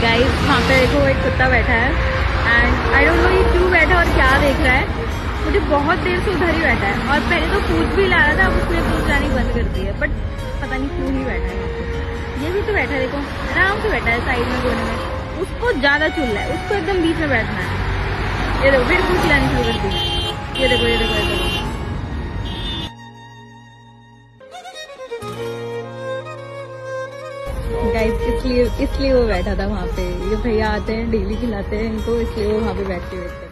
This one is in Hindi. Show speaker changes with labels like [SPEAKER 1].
[SPEAKER 1] गाइस वहाँ पे देखो एक कुत्ता बैठा है एंड आई डोंट नो ये क्यों बैठा और क्या देख रहा है। मुझे बहुत देर से उधर ही बैठा है और पहले तो पूछ भी ला रहा था, अब उसने पूछ लानी बंद कर दी है, बट पता नहीं क्यों ही बैठा है। ये भी तो बैठा है, देखो आराम से बैठा है साइड में कोने में। उसको ज्यादा चुल रहा है, उसको एकदम बीच में बैठना है। ये देखो फिर पूछ लानी शुरू कर दी। ये देखो ये देखो ये देखो। गाइस इसलिए वो बैठा था वहाँ पे। ये भैया आते हैं डेली खिलाते हैं इनको, इसलिए वो वहाँ पे बैठ के बैठते हैं।